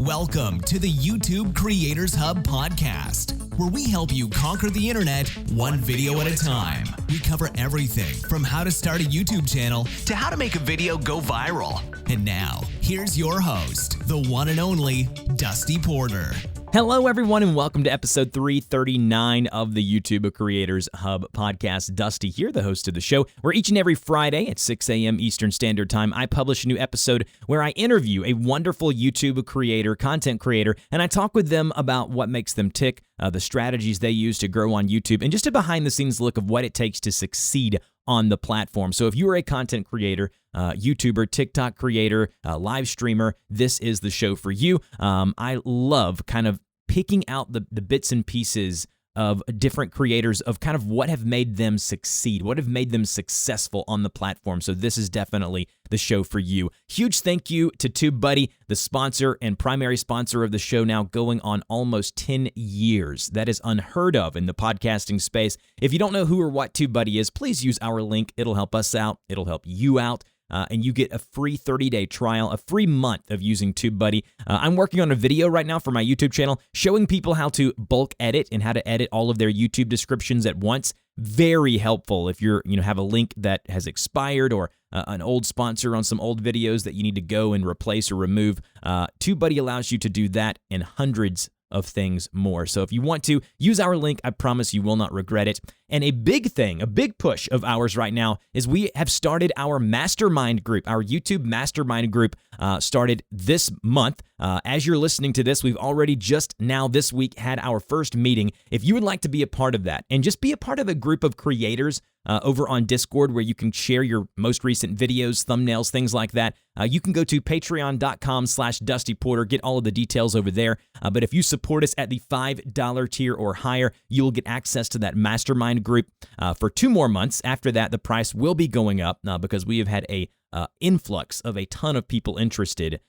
Welcome to the YouTube Creators Hub podcast, where we help you conquer the internet one video at a time. We cover everything from how to start a YouTube channel to how to make a video go viral. And now, here's your host, the one and only Dusty Porter. Hello, everyone, and welcome to episode 339 of the YouTube Creators Hub podcast. Dusty here, the host of the show, where each and every Friday at 6 a.m. Eastern Standard Time, I publish a new episode where I interview a wonderful YouTube creator, content creator, and I talk with them about what makes them tick, the strategies they use to grow on YouTube, and just a behind-the-scenes look of what it takes to succeed on the platform. So if you are a content creator, YouTuber, TikTok creator, live streamer, this is the show for you. I love kind of picking out the bits and pieces of different creators of kind of what have made them succeed, what have made them successful on the platform. So this is definitely the show for you. Huge thank you to TubeBuddy, the sponsor and primary sponsor of the show, now going on almost 10 years. That is unheard of in the podcasting space. If you don't know who or what TubeBuddy is, please use our link. It'll help us out. It'll help you out. And you get a free 30-day trial, a free month of using TubeBuddy. I'm working on a video right now for my YouTube channel showing people how to bulk edit and how to edit all of their YouTube descriptions at once. Very helpful if you're, have a link that has expired or an old sponsor on some old videos that you need to go and replace or remove. TubeBuddy allows you to do that and hundreds of things more. So if you want to, use our link. I promise you will not regret it. And a big thing, a big push of ours right now is we have started our mastermind group. Our YouTube mastermind group started this month. As you're listening to this, we've already just now this week had our first meeting. If you would like to be a part of that and just be a part of a group of creators over on Discord where you can share your most recent videos, thumbnails, things like that, you can go to patreon.com/DustyPorter, get all of the details over there. But if you support us at the $5 tier or higher, you will get access to that mastermind group for 2 more months. After that, the price will be going up because we have had a influx of a ton of people interested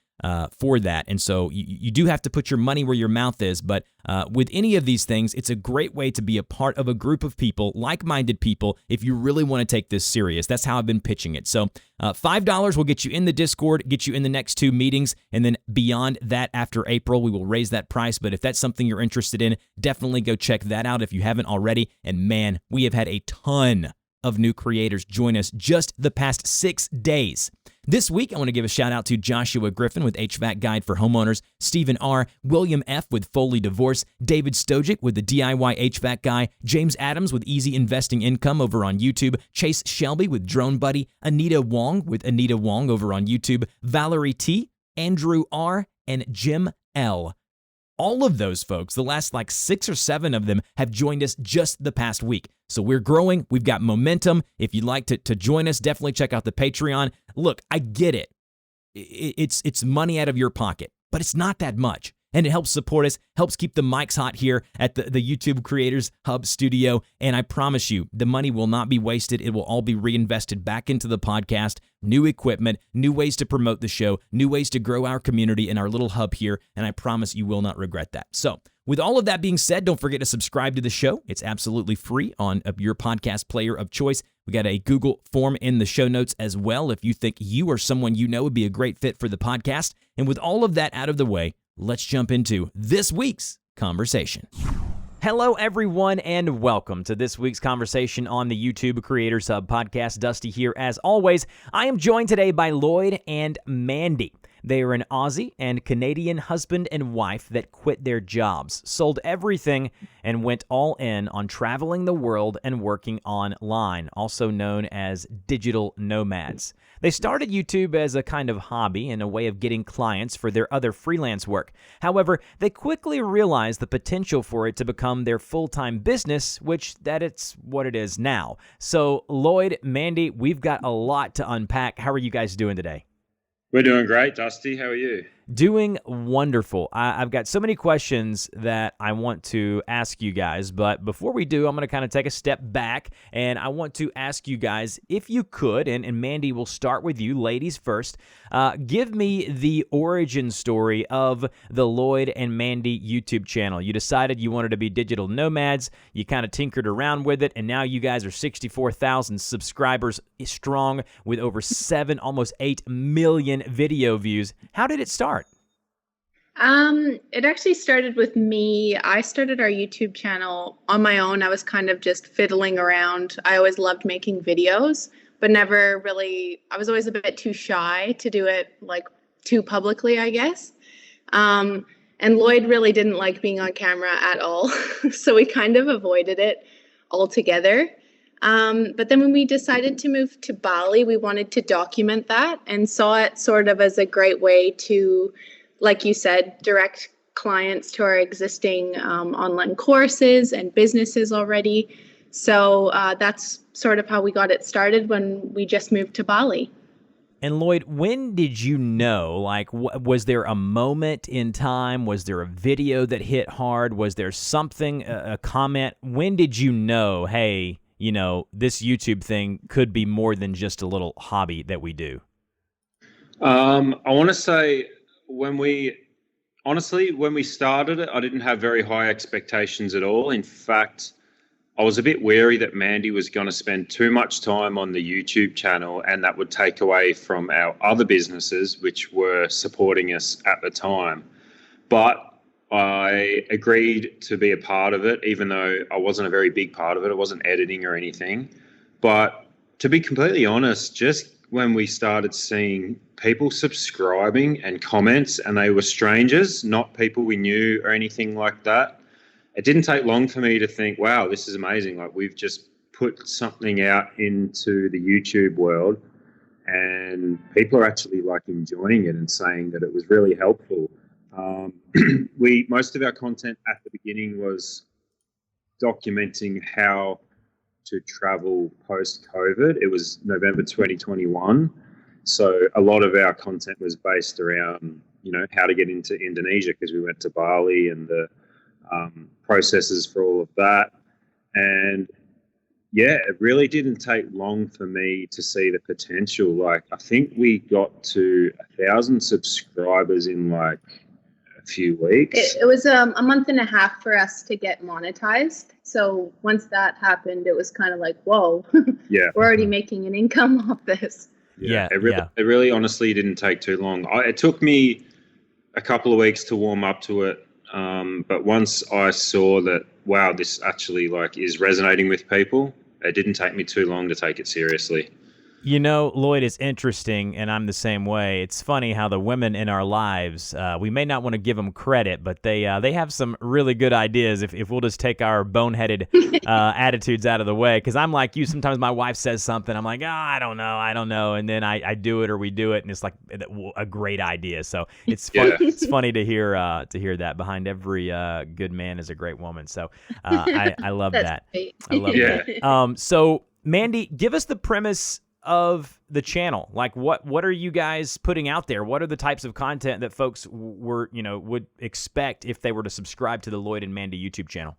for that. And so you do have to put your money where your mouth is, but with any of these things, it's a great way to be a part of a group of people, like-minded people, if you really want to take this serious. That's how I've been pitching it. So $5 will get you in the Discord, get you in the next 2 meetings, and then beyond that, after April, we will raise that price. But if that's something you're interested in, definitely go check that out if you haven't already. And man, we have had a ton of new creators join us just the past 6 days. This week, I want to give a shout out to Joshua Griffin with HVAC Guide for Homeowners, Stephen R., William F. with Foley Divorce, David Stojic with the DIY HVAC Guy, James Adams with Easy Investing Income over on YouTube, Chase Shelby with Drone Buddy, Anita Wong with Anita Wong over on YouTube, Valerie T., Andrew R., and Jim L. All of those folks, the last 6 or 7 of them, have joined us just the past week. So we're growing. We've got momentum. If you'd like to join us, definitely check out the Patreon. Look, I get it. It's money out of your pocket, but it's not that much. And it helps support us, helps keep the mics hot here at the YouTube Creators Hub studio. And I promise you, the money will not be wasted. It will all be reinvested back into the podcast, new equipment, new ways to promote the show, new ways to grow our community and our little hub here. And I promise you will not regret that. So with all of that being said, don't forget to subscribe to the show. It's absolutely free on your podcast player of choice. We got a Google form in the show notes as well if you think you or someone you know would be a great fit for the podcast. And with all of that out of the way, let's jump into this week's conversation. Hello, everyone, and welcome to this week's conversation on the YouTube Creators Hub podcast. Dusty here, as always. I am joined today by Lloyd and Mandy. They are an Aussie and Canadian husband and wife that quit their jobs, sold everything, and went all in on traveling the world and working online, also known as digital nomads. They started YouTube as a kind of hobby and a way of getting clients for their other freelance work. However, they quickly realized the potential for it to become their full-time business, it's what it is now. So, Lloyd, Mandy, we've got a lot to unpack. How are you guys doing today? We're doing great, Dusty. How are you? Doing wonderful. I've got so many questions that I want to ask you guys, but before we do, I'm going to kind of take a step back, and I want to ask you guys, if you could, and Mandy, we'll start with you, ladies first, give me the origin story of the Lloyd and Mandy YouTube channel. You decided you wanted to be digital nomads, you kind of tinkered around with it, and now you guys are 64,000 subscribers strong with over 7, almost 8 million video views. How did it start? It actually started with me. I started our YouTube channel on my own. I was kind of just fiddling around. I always loved making videos, but never really, I was always a bit too shy to do it like too publicly, I guess. And Lloyd really didn't like being on camera at all. So we kind of avoided it altogether. But then when we decided to move to Bali, we wanted to document that and saw it sort of as a great way to, like you said, direct clients to our existing online courses and businesses already. So that's sort of how we got it started when we just moved to Bali. And Lloyd, when did you know, like, was there a moment in time? Was there a video that hit hard? Was there something, a comment? When did you know, hey, you know, this YouTube thing could be more than just a little hobby that we do? I want to say when we started it, I didn't have very high expectations at all. In fact, I was a bit wary that Mandy was going to spend too much time on the YouTube channel and that would take away from our other businesses, which were supporting us at the time. But I agreed to be a part of it, even though I wasn't a very big part of it. I wasn't editing or anything. But to be completely honest, just when we started seeing people subscribing and comments, and they were strangers, not people we knew or anything like that, it didn't take long for me to think, wow, this is amazing. Like, we've just put something out into the YouTube world and people are actually like enjoying it and saying that it was really helpful. Most of our content at the beginning was documenting how to travel post-COVID. It was November 2021. So a lot of our content was based around, you know, how to get into Indonesia, because we went to Bali and the processes for all of that. And yeah, it really didn't take long for me to see the potential. Like, I think we got to 1,000 subscribers in like a few weeks. It was a month and a half for us to get monetized. So once that happened, it was kind of like, whoa, Yeah, we're already making an income off this. Yeah, it really honestly didn't take too long. It took me a couple of weeks to warm up to it. But once I saw that, wow, this actually like is resonating with people, it didn't take me too long to take it seriously. You know, Lloyd, it's interesting, and I'm the same way. It's funny how the women in our lives, we may not want to give them credit, but they have some really good ideas if we'll just take our boneheaded attitudes out of the way. Because I'm like you, sometimes my wife says something, I'm like, oh, I don't know, and then I do it or we do it, and it's like a great idea. So it's fun, Yeah. it's funny to hear that behind every good man is a great woman. So I love that. Great. I love that. So Mandy, give us the premise of the channel. Like, what are you guys putting out there? What are the types of content that folks would expect if they were to subscribe to the Lloyd and Mandy YouTube channel?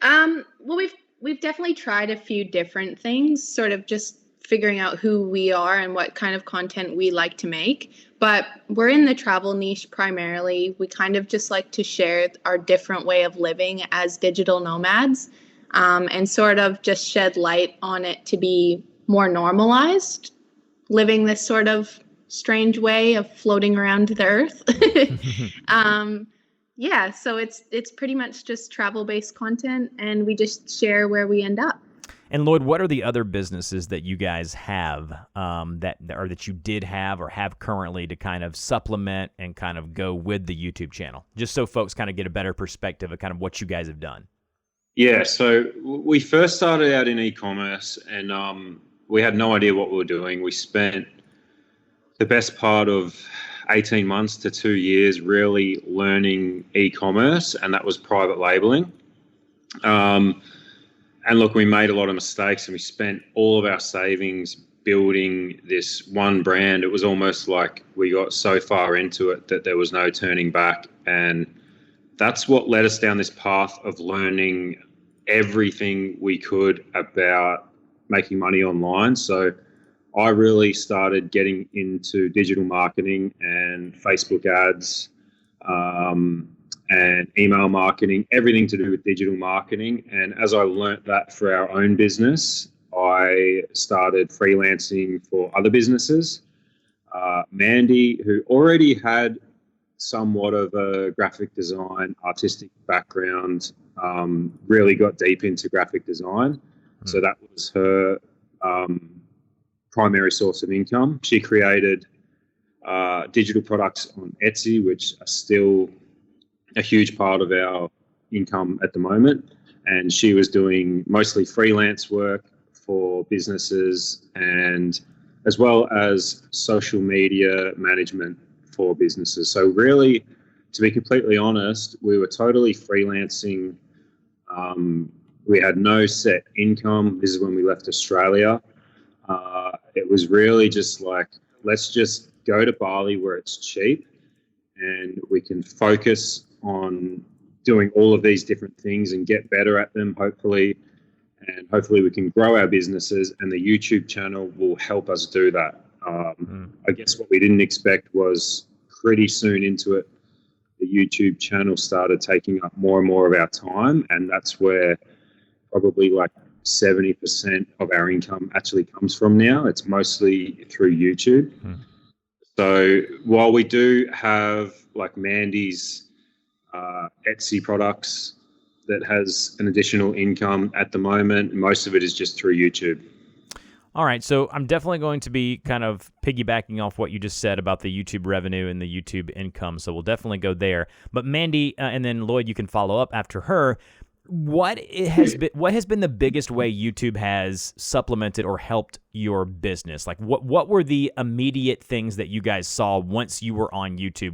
Well, we've definitely tried a few different things, sort of just figuring out who we are and what kind of content we like to make. But we're in the travel niche primarily. We kind of just like to share our different way of living as digital nomads, and sort of just shed light on it to be more normalized, living this sort of strange way of floating around the earth. Yeah, so it's pretty much just travel-based content, and we just share where we end up. And Lloyd, what are the other businesses that you guys have that you did have or have currently to kind of supplement and kind of go with the YouTube channel, just so folks kind of get a better perspective of kind of what you guys have done? Yeah, so we first started out in e-commerce, and we had no idea what we were doing. We spent the best part of 18 months to 2 years really learning e-commerce, and that was private labeling. And look, we made a lot of mistakes, and we spent all of our savings building this one brand. It was almost like we got so far into it that there was no turning back. And that's what led us down this path of learning everything we could about making money online. So I really started getting into digital marketing and Facebook ads, and email marketing, everything to do with digital marketing. And as I learnt that for our own business, I started freelancing for other businesses. Mandy, who already had somewhat of a graphic design, artistic background, really got deep into graphic design. So that was her primary source of income. She created digital products on Etsy, which are still a huge part of our income at the moment. And she was doing mostly freelance work for businesses, and as well as social media management for businesses. So really, to be completely honest, we were totally freelancing. We had no set income. This is when we left Australia. It was really just like, let's just go to Bali where it's cheap and we can focus on doing all of these different things and get better at them, hopefully. And hopefully we can grow our businesses, and the YouTube channel will help us do that. I guess what we didn't expect was pretty soon into it, the YouTube channel started taking up more and more of our time, and that's where probably like 70% of our income actually comes from now. It's mostly through YouTube. So while we do have like Mandy's Etsy products that has an additional income at the moment, most of it is just through YouTube. All right, so I'm definitely going to be kind of piggybacking off what you just said about the YouTube revenue and the YouTube income, so we'll definitely go there. But Mandy, and then Lloyd, you can follow up after her. What has been the biggest way YouTube has supplemented or helped your business? Like, what were the immediate things that you guys saw once you were on YouTube?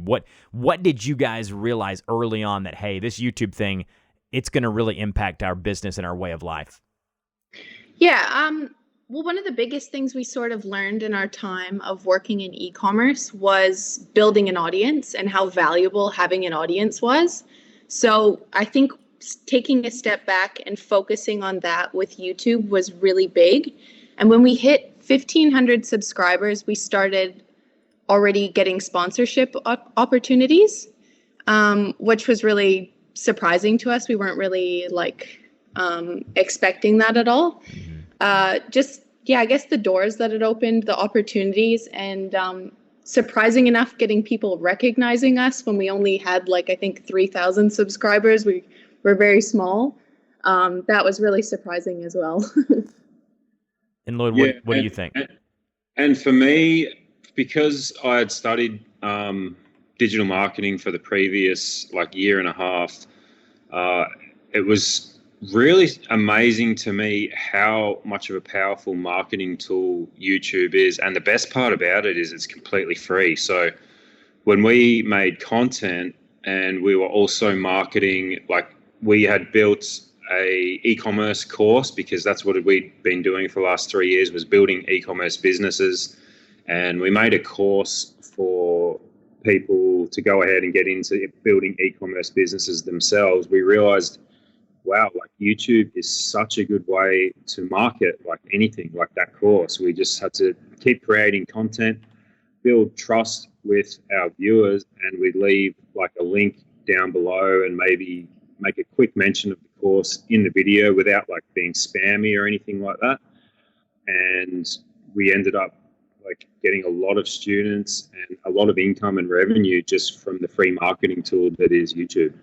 What did you guys realize early on that, hey, this YouTube thing, it's going to really impact our business and our way of life? Yeah. Well, one of the biggest things we sort of learned in our time of working in e-commerce was building an audience and how valuable having an audience was. So I think taking a step back and focusing on that with YouTube was really big. And when we hit 1,500 subscribers, we started already getting sponsorship opportunities, which was really surprising to us. We weren't really expecting that at all. I guess the doors that it opened, the opportunities, and surprising enough, getting people recognizing us when we only had I think 3,000 subscribers. We're very small. That was really surprising as well. And Lloyd, what do you think? And for me, because I had studied digital marketing for the previous year and a half, it was really amazing to me how much of a powerful marketing tool YouTube is. And the best part about it is it's completely free. So when we made content and we were also marketing, we had built a e-commerce course, because that's what we'd been doing for the last 3 years, was building e-commerce businesses. And we made a course for people to go ahead and get into building e-commerce businesses themselves. We realized, wow, YouTube is such a good way to market anything like that course. We just had to keep creating content, build trust with our viewers, and we'd leave a link down below and maybe make a quick mention of the course in the video without being spammy or anything like that. And we ended up getting a lot of students and a lot of income and revenue just from the free marketing tool that is YouTube.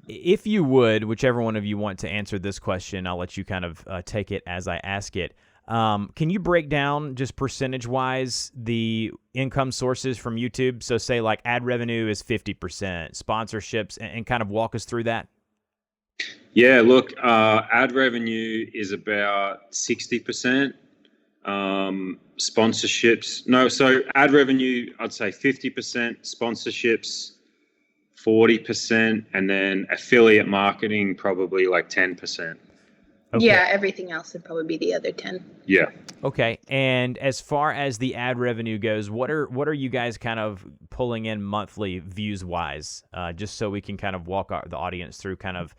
If you would, whichever one of you want to answer this question, I'll let you kind of take it as I ask it. Can you break down just percentage-wise the income sources from YouTube? So say ad revenue is 50%, sponsorships, and kind of walk us through that. Yeah, look, ad revenue is about 60%. So ad revenue, I'd say 50%, sponsorships 40%, and then affiliate marketing probably 10%. Okay. Yeah, everything else would probably be the other 10. Yeah. Okay, and as far as the ad revenue goes, what are you guys kind of pulling in monthly views wise? Just so we can kind of walk the audience through kind of,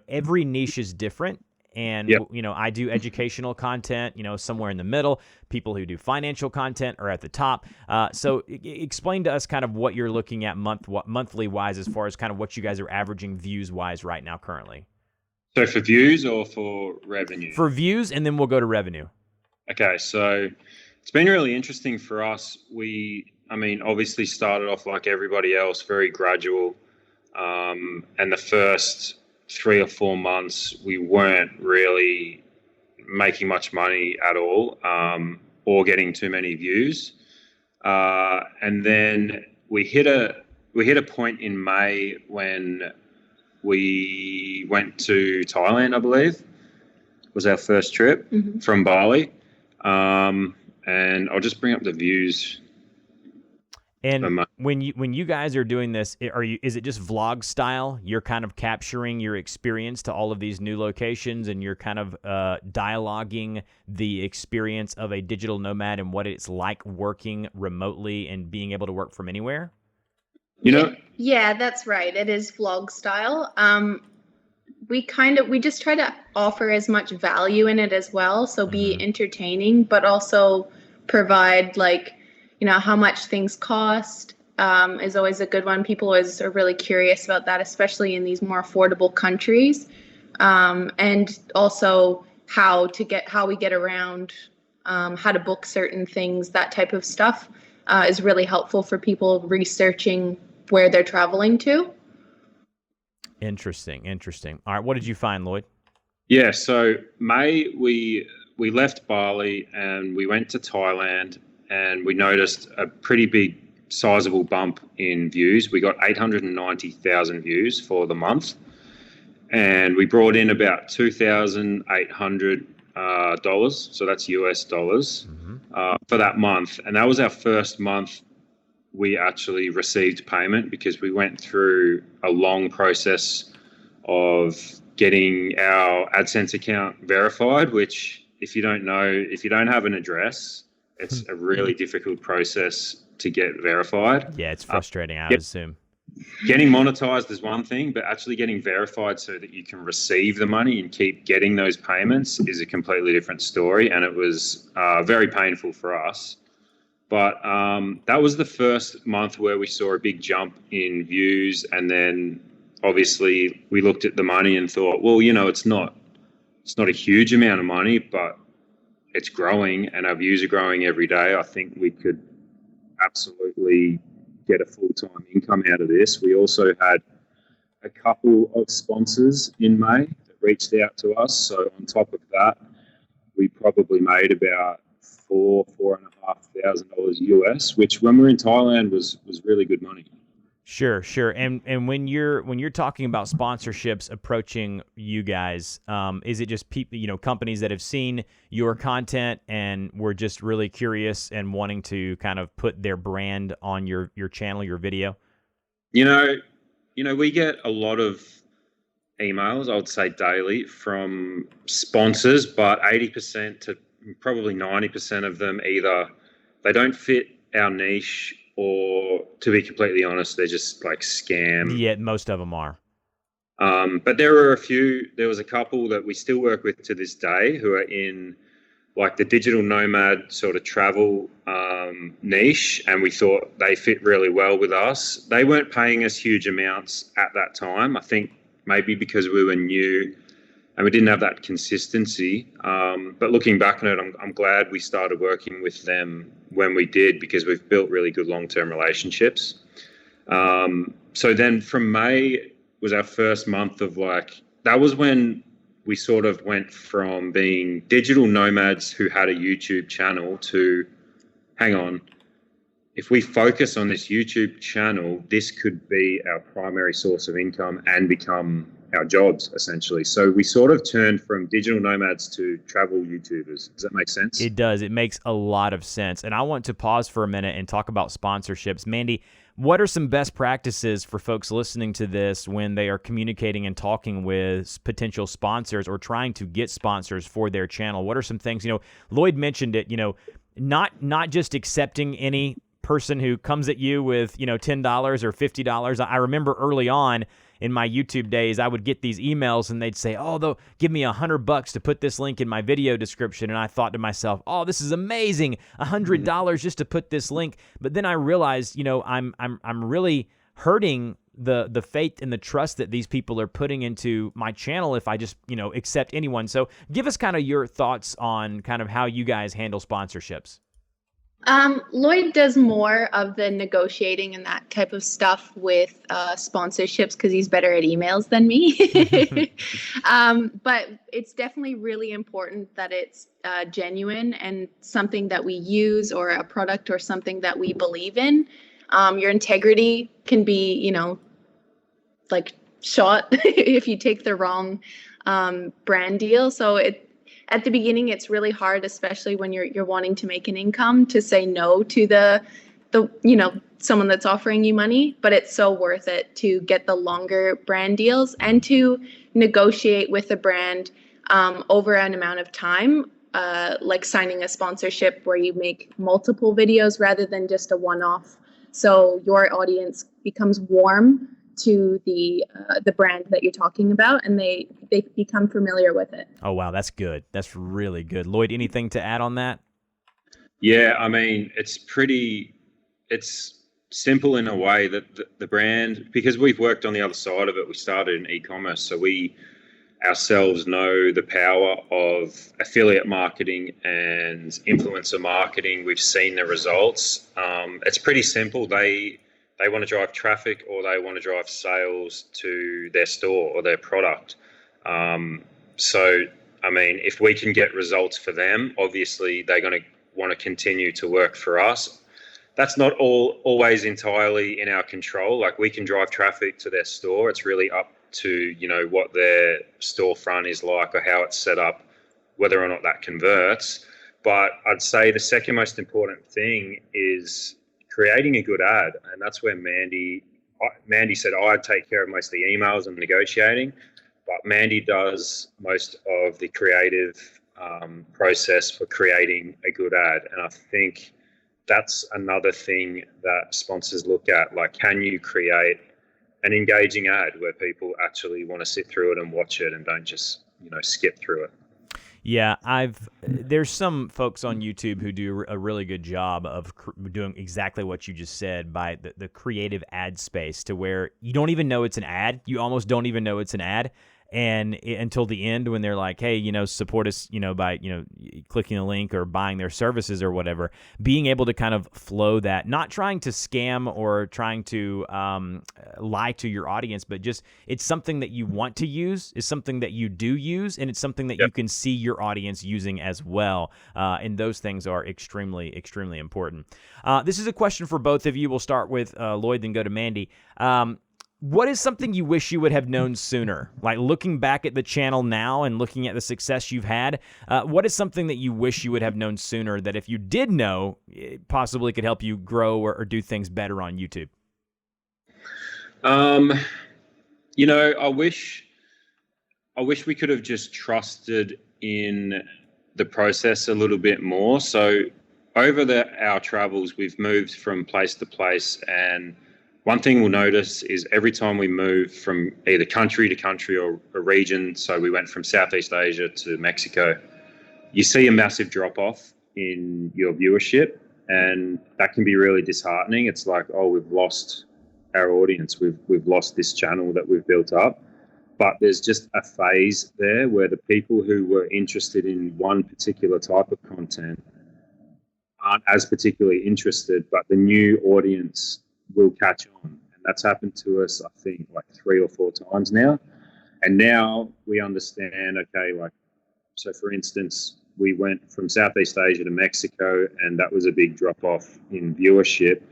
every niche is different. And, yep. I do educational content, somewhere in the middle. People who do financial content are at the top. So explain to us kind of what you're looking at monthly wise, as far as kind of what you guys are averaging views wise right now currently. So for views or for revenue? For views, and then we'll go to revenue. Okay, so it's been really interesting for us. We I mean, obviously started off like everybody else, very gradual. And the first 3 or 4 months, we weren't really making much money at all, or getting too many views. And then we hit a point in May when we went to Thailand, I believe, was our first trip from Bali. And I'll just bring up the views. And when you guys are doing this, is it just vlog style? You're kind of capturing your experience to all of these new locations, and you're kind of dialoguing the experience of a digital nomad and what it's like working remotely and being able to work from anywhere? Yeah, that's right. It is vlog style. We just try to offer as much value in it as well. So be entertaining, but also provide how much things cost is always a good one. People always are really curious about that, especially in these more affordable countries. And also how we get around, how to book certain things, that type of stuff is really helpful for people researching where they're traveling to. Interesting. All right, what did you find, Lloyd? Yeah, so May, we left Bali and we went to Thailand, and we noticed a pretty big, sizable bump in views. We got 890,000 views for the month, and we brought in about $2,800, so that's US dollars, for that month. And that was our first month we actually received payment, because we went through a long process of getting our AdSense account verified, which if you don't have an address, it's a really difficult process to get verified. Yeah, it's frustrating, I would assume. Getting monetized is one thing, but actually getting verified so that you can receive the money and keep getting those payments is a completely different story. And it was very painful for us. But that was the first month where we saw a big jump in views. And then obviously we looked at the money and thought, well, it's not a huge amount of money, but it's growing and our views are growing every day. I think we could absolutely get a full-time income out of this. We also had a couple of sponsors in May that reached out to us. So on top of that, we probably made about $4,500 US, which when we were in Thailand was really good money. Sure. And when you're talking about sponsorships approaching you guys, is it just people, companies that have seen your content and were just really curious and wanting to kind of put their brand on your channel, your video? We get a lot of emails, I would say daily, from sponsors, but 80% to probably 90% of them either they don't fit our niche, or to be completely honest, they're just like scam. Yeah, most of them are. But there was a couple that we still work with to this day who are in like the digital nomad sort of travel niche, and we thought they fit really well with us. They weren't paying us huge amounts at that time. I think maybe because we were new and we didn't have that consistency. But looking back on it, I'm glad we started working with them when we did, because we've built really good long-term relationships. So then from May was our first month of that was when we sort of went from being digital nomads who had a YouTube channel to, hang on, if we focus on this YouTube channel, this could be our primary source of income and become our jobs, essentially. So we sort of turned from digital nomads to travel YouTubers. Does that make sense? It does. It makes a lot of sense. And I want to pause for a minute and talk about sponsorships. Mandy, what are some best practices for folks listening to this when they are communicating and talking with potential sponsors or trying to get sponsors for their channel? What are some things, Lloyd mentioned it, not just accepting any person who comes at you with, $10 or $50. I remember early on in my YouTube days, I would get these emails and they'd say, oh, they'll give me $100 to put this link in my video description. And I thought to myself, oh, this is amazing, $100 just to put this link. But then I realized, I'm really hurting the faith and the trust that these people are putting into my channel if I just, accept anyone. So give us kind of your thoughts on kind of how you guys handle sponsorships. Lloyd does more of the negotiating and that type of stuff with sponsorships because he's better at emails than me. But it's definitely really important that it's genuine and something that we use, or a product or something that we believe in. Your integrity can be, like shot if you take the wrong brand deal. So at the beginning, it's really hard, especially when you're wanting to make an income, to say no to the someone that's offering you money. But it's so worth it to get the longer brand deals and to negotiate with a brand over an amount of time, like signing a sponsorship where you make multiple videos rather than just a one-off. So your audience becomes warm to the brand that you're talking about, and they become familiar with it. Oh, wow. That's good. That's really good. Lloyd, anything to add on that? Yeah, I mean, it's simple in a way that the brand, because we've worked on the other side of it, we started in e-commerce, so we ourselves know the power of affiliate marketing and influencer marketing. We've seen the results. It's pretty simple. They want to drive traffic, or they want to drive sales to their store or their product. So, I mean, if we can get results for them, obviously they're going to want to continue to work for us. That's not always entirely in our control. Like, we can drive traffic to their store. It's really up to, what their storefront is like or how it's set up, whether or not that converts. But I'd say the second most important thing is creating a good ad. And that's where Mandy said I'd take care of most of the emails and negotiating, but Mandy does most of the creative process for creating a good ad. And I think that's another thing that sponsors look at. Like, can you create an engaging ad where people actually want to sit through it and watch it and don't just, skip through it? Yeah, there's some folks on YouTube who do a really good job of doing exactly what you just said by the creative ad space, to where you don't even know it's an ad. You almost don't even know it's an ad. And until the end, when they're like, hey, support us, by, clicking a link or buying their services or whatever, being able to kind of flow that, not trying to scam or trying to lie to your audience, but just, it's something that you want to use, is something that you do use, and it's something that you can see your audience using as well. And those things are extremely, extremely important. This is a question for both of you. We'll start with Lloyd, then go to Mandy. What is something you wish you would have known sooner? Like, looking back at the channel now and looking at the success you've had, what is something that you wish you would have known sooner that if you did know, it possibly could help you grow or do things better on YouTube? I wish we could have just trusted in the process a little bit more. So over our travels, we've moved from place to place, and one thing we'll notice is every time we move from either country to country or a region, so we went from Southeast Asia to Mexico, you see a massive drop-off in your viewership, and that can be really disheartening. It's like, oh, we've lost our audience. We've lost this channel that we've built up. But there's just a phase there where the people who were interested in one particular type of content aren't as particularly interested, but the new audience will catch on. And that's happened to us, I think, like 3 or 4 times now. And now we understand, okay, like, so for instance, we went from Southeast Asia to Mexico, and that was a big drop off in viewership,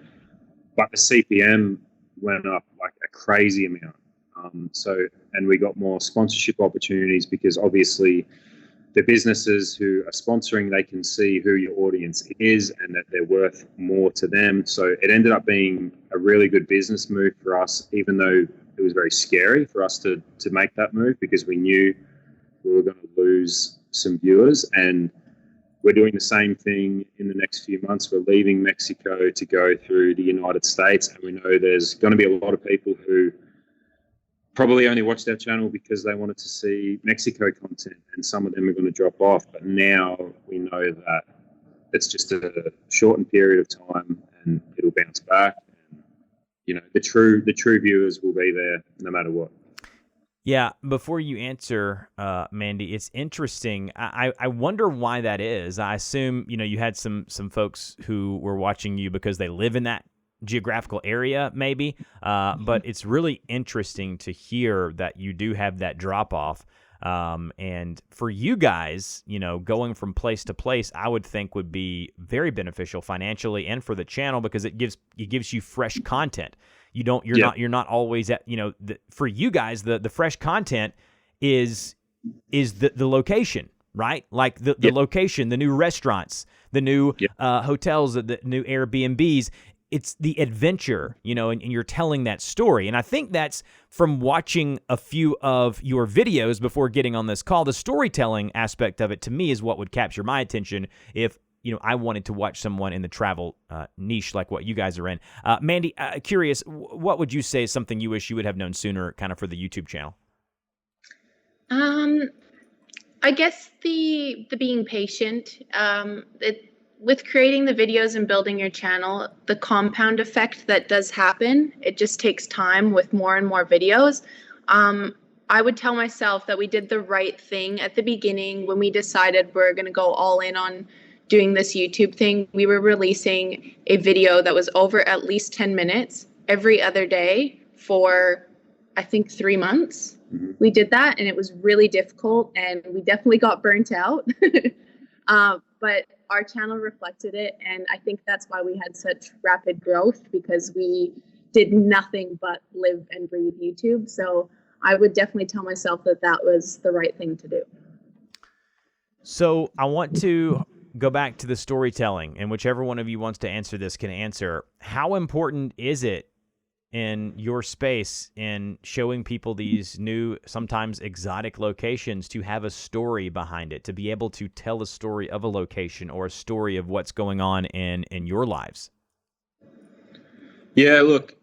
but the CPM went up like a crazy amount. And we got more sponsorship opportunities, because obviously the businesses who are sponsoring, they can see who your audience is and that they're worth more to them. So it ended up being a really good business move for us, even though it was very scary for us to make that move, because we knew we were going to lose some viewers. And we're doing the same thing in the next few months. We're leaving Mexico to go through the United States, and we know there's going to be a lot of people who probably only watched our channel because they wanted to see Mexico content, and some of them are going to drop off. But now we know that it's just a shortened period of time, and it'll bounce back. And, the true viewers will be there no matter what. Yeah, before you answer, Mandy, it's interesting. I wonder why that is. I assume, you had some folks who were watching you because they live in that geographical area, maybe. But it's really interesting to hear that you do have that drop off. And for you guys, going from place to place, I would think would be very beneficial financially and for the channel because it gives you fresh content. You're not always at, for you guys, the fresh content is the location, right? Like the location, the new restaurants, the new hotels, the new Airbnbs. It's the adventure, and you're telling that story. And I think that's from watching a few of your videos before getting on this call. The storytelling aspect of it to me is what would capture my attention if I wanted to watch someone in the travel niche like what you guys are in. Mandy, curious, what would you say is something you wish you would have known sooner kind of for the YouTube channel? I guess the being patient, with creating the videos and building your channel, the compound effect that does happen, it just takes time with more and more videos. I would tell myself that we did the right thing at the beginning when we decided we're going to go all in on doing this YouTube thing. We were releasing a video that was over at least 10 minutes every other day for, I think, 3 months. Mm-hmm. We did that, and it was really difficult, and we definitely got burnt out. But our channel reflected it, and I think that's why we had such rapid growth, because we did nothing but live and breathe YouTube. So I would definitely tell myself that that was the right thing to do. So I want to go back to the storytelling, and whichever one of you wants to answer this can answer. How important is it in your space in showing people these new, sometimes exotic locations to have a story behind it, to be able to tell a story of a location or a story of what's going on in your lives? Yeah, look,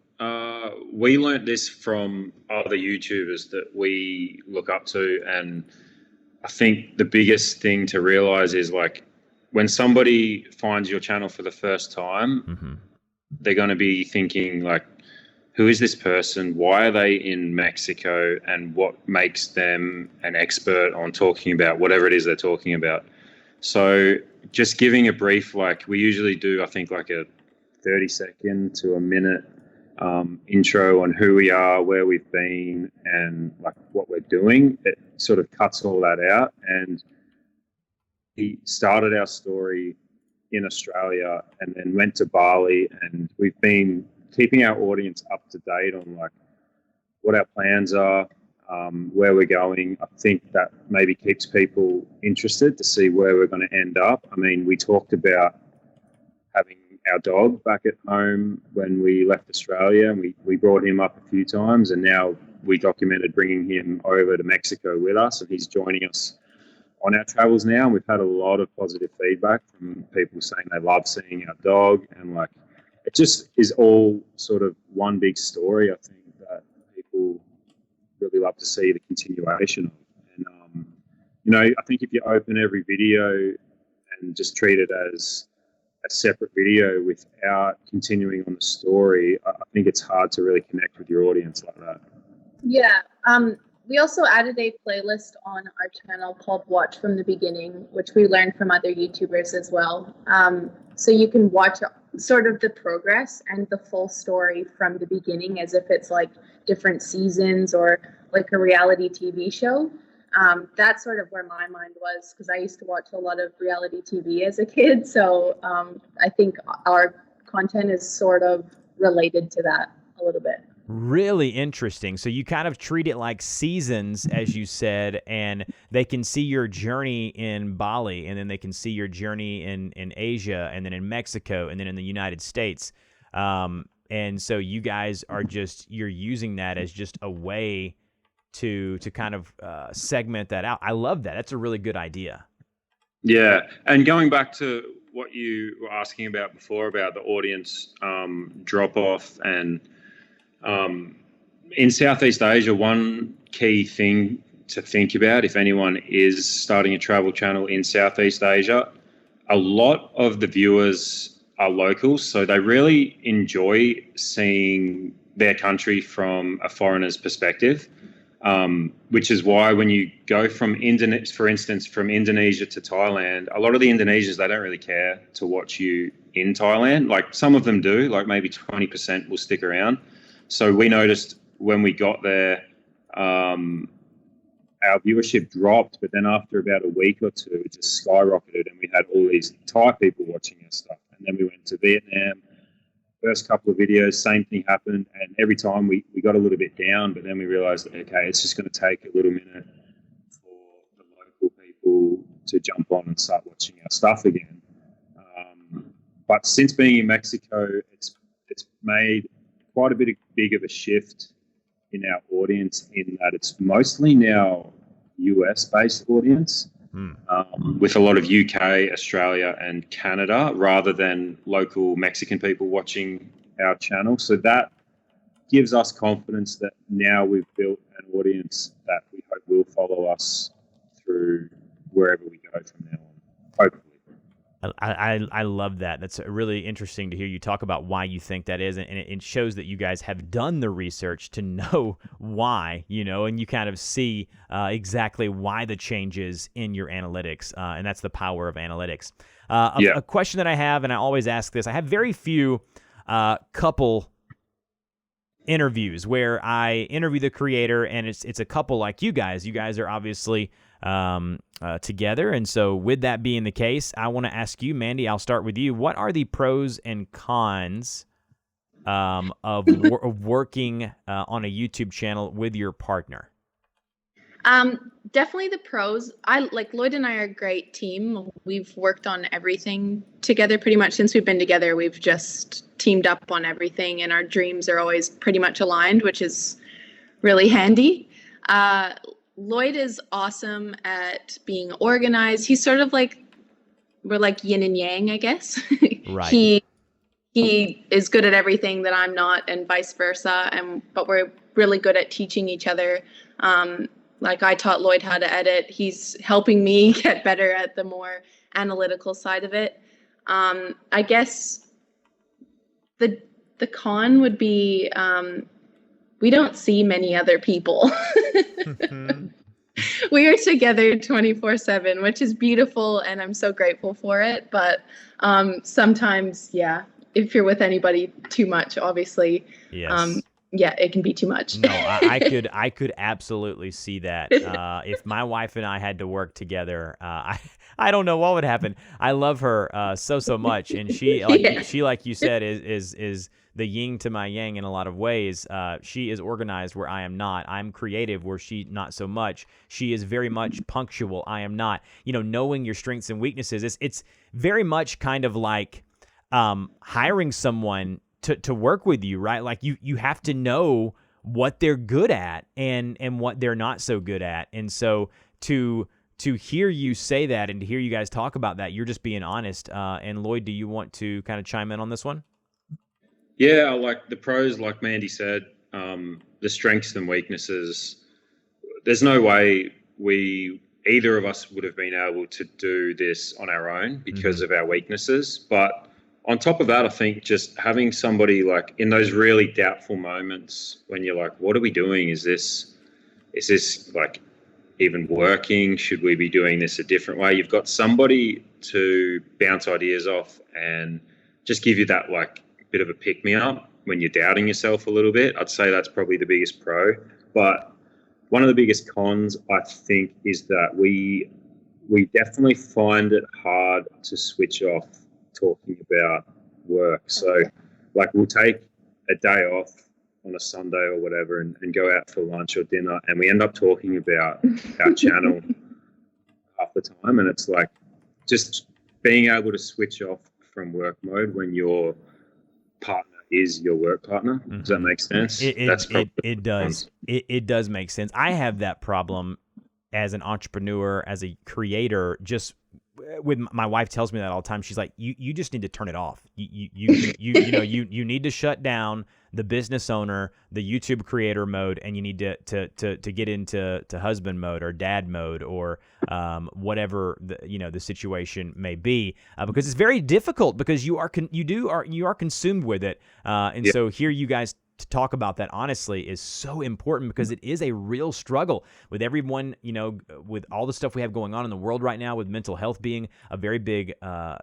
we learned this from other YouTubers that we look up to, and I think the biggest thing to realize is, like, when somebody finds your channel for the first time, mm-hmm. they're going to be thinking, like, who is this person? Why are they in Mexico? And what makes them an expert on talking about whatever it is they're talking about? So just giving a brief, like we usually do, I think like a 30-second to a minute intro on who we are, where we've been, and like what we're doing. It sort of cuts all that out. And he started our story in Australia and then went to Bali, and we've been keeping our audience up to date on like what our plans are, where we're going. I think that maybe keeps people interested to see where we're going to end up. I mean, we talked about having our dog back at home when we left Australia, and we brought him up a few times, and now we documented bringing him over to Mexico with us, and he's joining us on our travels now. And we've had a lot of positive feedback from people saying they love seeing our dog, and like it just is all sort of one big story. I think that people really love to see the continuation of. And I think if you open every video and just treat it as a separate video without continuing on the story, I think it's hard to really connect with your audience like that. Yeah. We also added a playlist on our channel called Watch from the Beginning, which we learned from other YouTubers as well. So you can watch sort of the progress and the full story from the beginning, as if it's like different seasons or like a reality TV show. That's sort of where my mind was, because I used to watch a lot of reality TV as a kid. So I think our content is sort of related to that a little bit. Really interesting. So you kind of treat it like seasons, as you said, and they can see your journey in Bali, and then they can see your journey in Asia, and then in Mexico, and then in the United States. And so you guys are you're using that as just a way to kind of segment that out. I love that. That's a really good idea. Yeah. And going back to what you were asking about before about the audience drop off, and in Southeast Asia, one key thing to think about if anyone is starting a travel channel in Southeast Asia, a lot of the viewers are locals, so they really enjoy seeing their country from a foreigner's perspective. which is why when you go from for instance, from Indonesia to Thailand, a lot of the Indonesians, they don't really care to watch you in Thailand. Like some of them do, like maybe 20% will stick around. So we noticed when we got there, our viewership dropped, but then after about a week or two, it just skyrocketed, and we had all these Thai people watching our stuff. And then we went to Vietnam. First couple of videos, same thing happened, and every time we got a little bit down, but then we realized, okay, it's just going to take a little minute for the local people to jump on and start watching our stuff again. But since being in Mexico, it's made quite a big of a shift in our audience, in that it's mostly now US-based audience, with a lot of UK, Australia, and Canada, rather than local Mexican people watching our channel. So that gives us confidence that now we've built an audience that we hope will follow us through wherever we go from now on, hopefully. I love that. That's really interesting to hear you talk about why you think that is, and it shows that you guys have done the research to know why, and you kind of see exactly why the changes in your analytics, and that's the power of analytics. A question that I have, and I always ask this, I have very few couple interviews where I interview the creator, and it's a couple like you guys. You guys are obviously together, and so with that being the case, I want to ask you, Mandy, I'll start with you. What are the pros and cons of working on a YouTube channel with your partner? Definitely the pros. Lloyd and I are a great team. We've worked on everything together pretty much since we've been together. We've just teamed up on everything, and our dreams are always pretty much aligned, which is really handy. Lloyd is awesome at being organized. He's sort of we're like yin and yang, I guess. Right. He is good at everything that I'm not, and vice versa. But we're really good at teaching each other. Like I taught Lloyd how to edit. He's helping me get better at the more analytical side of it. I guess the con would be we don't see many other people. We are together 24/7, which is beautiful, and I'm so grateful for it. But sometimes, if you're with anybody too much, obviously, yes. It can be too much. No, I could absolutely see that. If my wife and I had to work together, I don't know what would happen. I love her so much, and she like you said is the yin to my yang in a lot of ways. She is organized where I am not. I'm creative where she not so much. She is very much punctual. I am not. Knowing your strengths and weaknesses, it's very much kind of like hiring someone to work with you, right? Like you have to know what they're good at and what they're not so good at. And so to hear you say that and to hear you guys talk about that, you're just being honest. And Lloyd, do you want to kind of chime in on this one? Yeah, like the pros, like Mandy said, the strengths and weaknesses. There's no way either of us would have been able to do this on our own because of our weaknesses. But on top of that, I think just having somebody like in those really doubtful moments when you're like, what are we doing? Is this like even working? Should we be doing this a different way? You've got somebody to bounce ideas off and just give you that like bit of a pick-me-up when you're doubting yourself a little bit. I'd say that's probably the biggest pro. But one of the biggest cons, I think, is that we definitely find it hard to switch off talking about work. So like we'll take a day off on a Sunday or whatever and go out for lunch or dinner, and we end up talking about our channel half the time. And it's like just being able to switch off from work mode when your partner is your work partner. Does that make sense? It does. It does make sense. I have that problem as an entrepreneur, as a creator, just with my wife tells me that all the time. She's like, you just need to turn it off. You need to shut down the business owner, the YouTube creator mode, and you need to get into husband mode or dad mode or whatever the situation may be, because it's very difficult because you are consumed with it. So here you guys to talk about that honestly is so important, because it is a real struggle with everyone, with all the stuff we have going on in the world right now, with mental health being a very big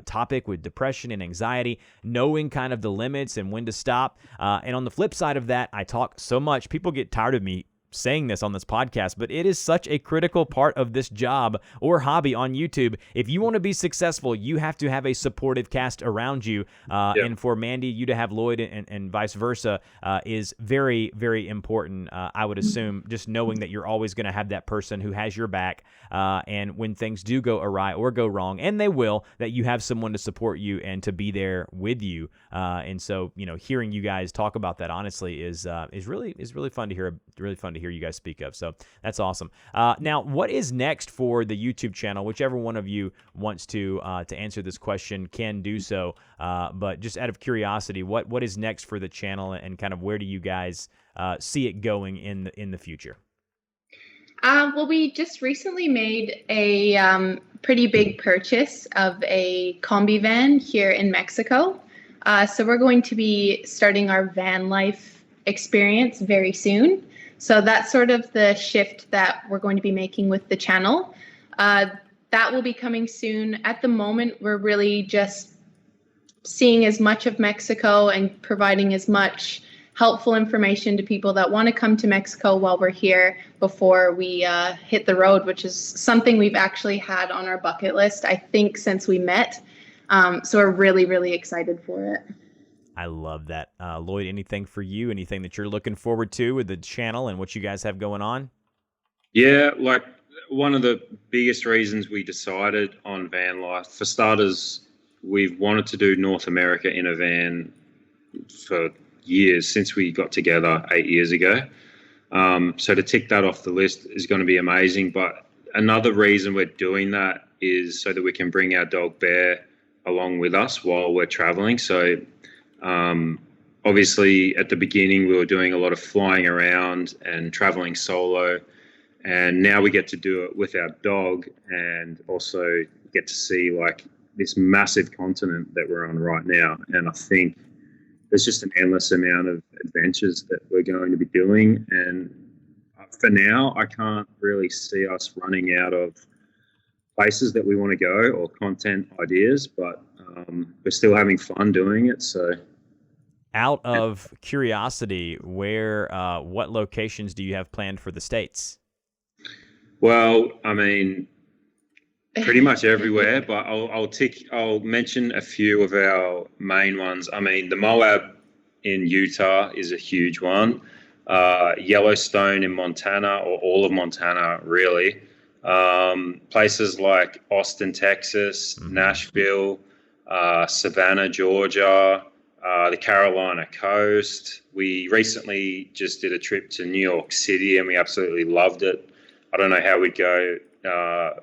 topic, with depression and anxiety, knowing kind of the limits and when to stop. And on the flip side of that, I talk so much, people get tired of me saying this on this podcast, but it is such a critical part of this job or hobby on YouTube. If you want to be successful, you have to have a supportive cast around you. And for Mandy, you to have Lloyd and vice versa is very, very important. I would assume, just knowing that you're always going to have that person who has your back. And when things do go awry or go wrong, and they will, that you have someone to support you and to be there with you. And so, hearing you guys talk about that honestly is really fun to hear. Really fun to hear you guys speak of. So that's awesome. Now, what is next for the YouTube channel? Whichever one of you wants to answer this question can do so. But just out of curiosity, what is next for the channel, and kind of where do you guys see it going in the future? Well, we just recently made a pretty big purchase of a combi van here in Mexico. So we're going to be starting our van life experience very soon. So that's sort of the shift that we're going to be making with the channel. That will be coming soon. At the moment, we're really just seeing as much of Mexico and providing as much helpful information to people that want to come to Mexico while we're here before we hit the road, which is something we've actually had on our bucket list, I think, since we met. So we're really, really excited for it. I love that. Lloyd, anything for you? Anything that you're looking forward to with the channel and what you guys have going on? Yeah, like one of the biggest reasons we decided on van life, for starters, we've wanted to do North America in a van for years, since we got together 8 years ago. So to tick that off the list is going to be amazing. But another reason we're doing that is so that we can bring our dog Bear along with us while we're traveling. So obviously at the beginning we were doing a lot of flying around and traveling solo, and now we get to do it with our dog, and also get to see like this massive continent that we're on right now. And I think there's just an endless amount of adventures that we're going to be doing, and for now I can't really see us running out of places that we want to go or content ideas, but we're still having fun doing it. So out of curiosity, what locations do you have planned for the States? Well, I mean, pretty much everywhere, but I'll mention a few of our main ones. I mean, the Moab in Utah is a huge one. Yellowstone in Montana, or all of Montana, really. Places like Austin, Texas, Nashville, Savannah, Georgia, the Carolina coast. We recently just did a trip to New York City, and we absolutely loved it. I don't know how we'd go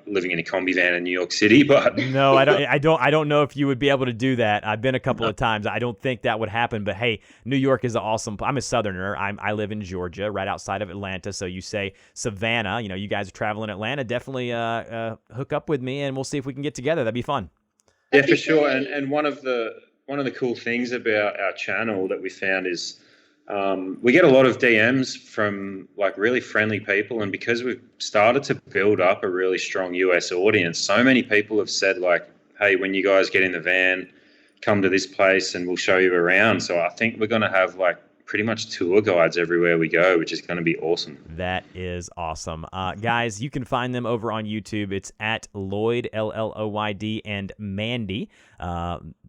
living in a combi van in New York City, but no, I don't know if you would be able to do that. I've been a couple of times. I don't think that would happen. But hey, New York is awesome. I'm a Southerner. I live in Georgia, right outside of Atlanta. So you say Savannah. You guys are traveling Atlanta. Definitely hook up with me, and we'll see if we can get together. That'd be fun. Yeah, for sure. And one of the cool things about our channel that we found is we get a lot of DMs from like really friendly people, and because we've started to build up a really strong US audience, so many people have said like, hey, when you guys get in the van, come to this place and we'll show you around. So I think we're going to have like pretty much tour guides everywhere we go, which is going to be awesome. That is awesome. Guys, you can find them over on YouTube. It's at Lloyd, Lloyd, and Mandy.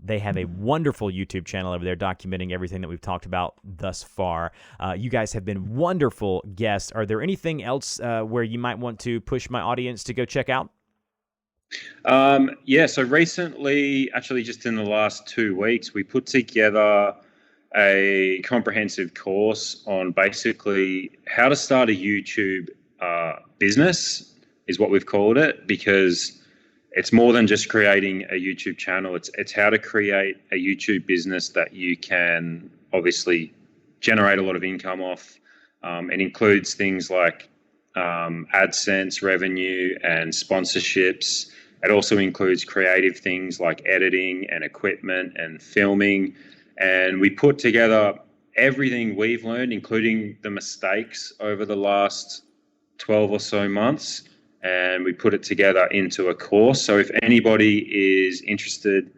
They have a wonderful YouTube channel over there documenting everything that we've talked about thus far. You guys have been wonderful guests. Are there anything else where you might want to push my audience to go check out? Yeah, so recently, actually just in the last 2 weeks, we put together a comprehensive course on basically how to start a YouTube business, is what we've called it, because it's more than just creating a YouTube channel. It's how to create a YouTube business that you can obviously generate a lot of income off. It includes things like AdSense revenue and sponsorships. It also includes creative things like editing and equipment and filming. And we put together everything we've learned, including the mistakes over the last 12 or so months, and we put it together into a course. So if anybody is interested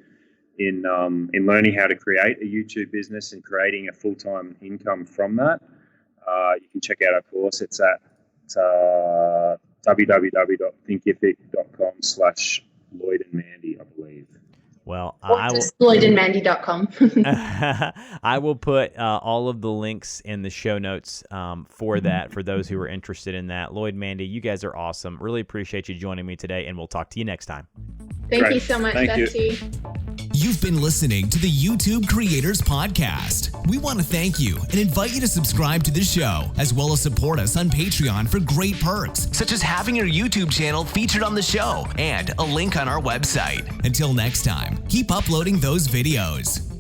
in learning how to create a YouTube business and creating a full-time income from that, you can check out our course. It's at www.thinkific.com/Lloyd and Mandy, I believe. Well, just LloydandMandy.com. I will put all of the links in the show notes for that, for those who are interested in that. Lloyd, Mandy, you guys are awesome. Really appreciate you joining me today, and we'll talk to you next time. Thank you so much, Dusty. You've been listening to the YouTube Creators Podcast. We want to thank you and invite you to subscribe to the show, as well as support us on Patreon for great perks, such as having your YouTube channel featured on the show and a link on our website. Until next time, keep uploading those videos.